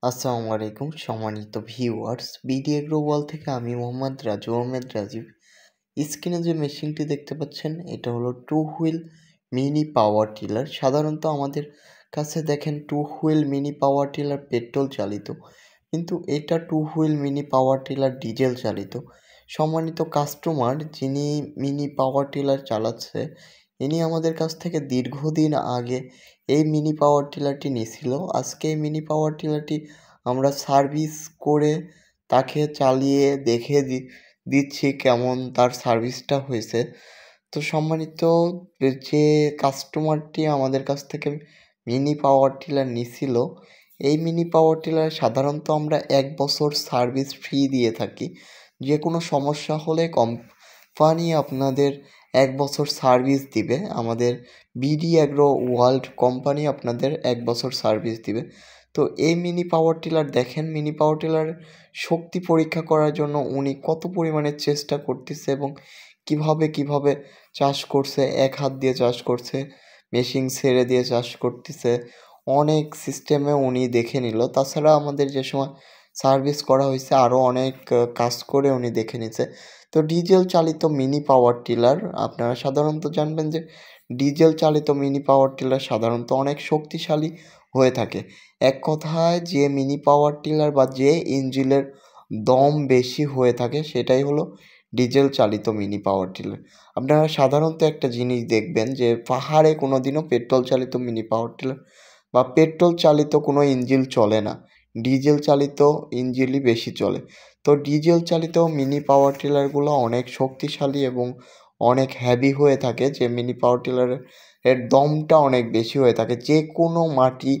আসসালামু আলাইকুম সম্মানিত ভিউয়ার্স, বিডি এগ্রো ওয়ার্ল্ড থেকে আমি মোহাম্মদ রাজু আহমেদ রাজীব। স্ক্রিনে যে মেশিনটি দেখতে পাচ্ছেন এটা হলো two wheel mini power tiller. সাধারণত আমাদের কাছে দেখেন two wheel mini power tiller petrol চালিত, কিন্তু এটা two wheel mini power tiller diesel চালিত। সম্মানিত কাস্টমার যিনি মিনি পাওয়ার টিলার চালাচ্ছে, ইনি আমাদের কাছ থেকে দীর্ঘদিন আগে এই মিনি পাওয়ার টিলারটি নিয়েছিল। আজকে এই মিনি পাওয়ার টিলারটি আমরা সার্ভিস করে তাকে চালিয়ে দেখে দিচ্ছি কেমন তার সার্ভিসটা হয়েছে। তো সম্মানিত যে কাস্টমারটি আমাদের কাছ থেকে মিনি পাওয়ার টিলার নিছিল, এই মিনি পাওয়ার টিলার সাধারণত আমরা 1 বছর সার্ভিস ফ্রি দিয়ে থাকি। যে কোনো সমস্যা হলে কোম্পানি আপনাদের 1 বছর সার্ভিস দিবে। আমাদের বিডি এগ্রো ওয়ার্ল্ড কোম্পানি আপনাদের 1 বছর সার্ভিস দিবে। তো এই মিনি পাওয়ার টিলার দেখেন, মিনি পাওয়ার টিলার শক্তি পরীক্ষা করার জন্য উনি কত পরিমাণে চেষ্টা করতেছে এবং কিভাবে চাষ করছে, এক হাত দিয়ে চাষ করছে, মেশিন ছেড়ে দিয়ে চাষ করতেছে, অনেক সিস্টেমে উনি দেখে নিল। তাছাড়া আমাদের যে সময় সার্ভিস করা হয়েছে আরও অনেক কাজ করে উনি দেখে নিছে। তো ডিজেল চালিত মিনি পাওয়ার টিলার আপনারা সাধারণত জানবেন যে ডিজেল চালিত মিনি পাওয়ার টিলার সাধারণত অনেক শক্তিশালী হয়ে থাকে। এক কথায় যে মিনি পাওয়ার টিলার বা যে ইঞ্জিনের দম বেশি হয়ে থাকে সেটাই হলো ডিজেল চালিত মিনি পাওয়ার টিলার। আপনারা সাধারণত একটা জিনিস দেখবেন যে পাহাড়ে কোনো দিনও পেট্রোল চালিত মিনি পাওয়ার টিলার বা পেট্রোল চালিত কোনো ইঞ্জিন চলে না, ডিজেল চালিত ইঞ্জিনই বেশি চলে। তো ডিজেল চালিত মিনি পাওয়ার টিলারগুলো অনেক শক্তিশালী এবং অনেক হেভি হয়ে থাকে, যে মিনি পাওয়ার টিলারের দমটা অনেক বেশি হয়ে থাকে, যে কোনো মাটি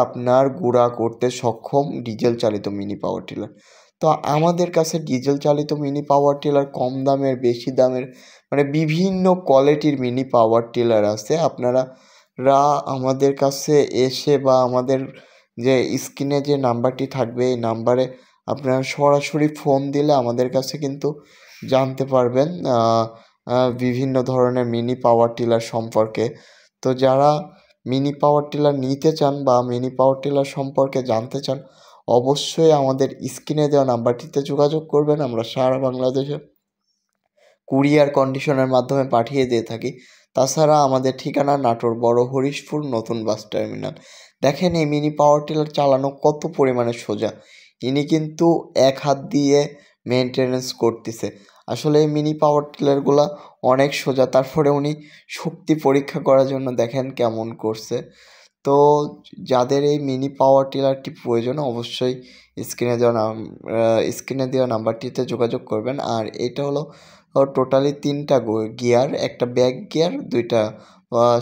আপনার গুঁড়া করতে সক্ষম ডিজেল চালিত মিনি পাওয়ার টিলার। তো আমাদের কাছে ডিজেল চালিত মিনি পাওয়ার টিলার কম দামের, বেশি দামের, মানে বিভিন্ন কোয়ালিটির মিনি পাওয়ার টিলার আছে। আপনারা আমাদের কাছে এসে বা আমাদের যে স্ক্রিনে যে নাম্বারটি থাকবে এই নাম্বারে আপনারা সরাসরি ফোন দিলে আমাদের কাছে কিন্তু জানতে পারবেন বিভিন্ন ধরনের মিনি পাওয়ার টিলার সম্পর্কে। তো যারা মিনি পাওয়ার টিলার নিতে চান বা মিনি পাওয়ার টিলার সম্পর্কে জানতে চান, অবশ্যই আমাদের স্ক্রিনে দেওয়া নাম্বারটিতে যোগাযোগ করবেন। আমরা সারা বাংলাদেশে কুরিয়ার কন্ডিশনের মাধ্যমে পাঠিয়ে দিয়ে থাকি। তাছাড়া আমাদের ঠিকানা নাটোর বড় হরিশপুর নতুন বাস টার্মিনাল। দেখেন এই মিনি পাওয়ার টিলার চালানো কত পরিমাণে সোজা, ইনি কিন্তু এক হাত দিয়ে মেনটেনেন্স করতেছে। আসলে এই মিনি পাওয়ার টিলারগুলো অনেক সোজা, তারপরে উনি শক্তি পরীক্ষা করার জন্য দেখেন কেমন করছে। তো যাদের এই মিনি পাওয়ার টিলারটি প্রয়োজন অবশ্যই স্ক্রিনে দেওয়া নাম্বারটিতে যোগাযোগ করবেন। আর এটা হলো টোটালি 3টা গিয়ার, একটা ব্যাক গিয়ার, 2টা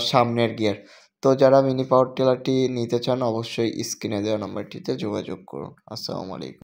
সামনের গিয়ার। তো যারা মিনি পাওয়ার টিলারটি নিতে চান অবশ্যই স্ক্রিনে দেওয়া নাম্বারটিতে যোগাযোগ করুন। আসসালামু আলাইকুম।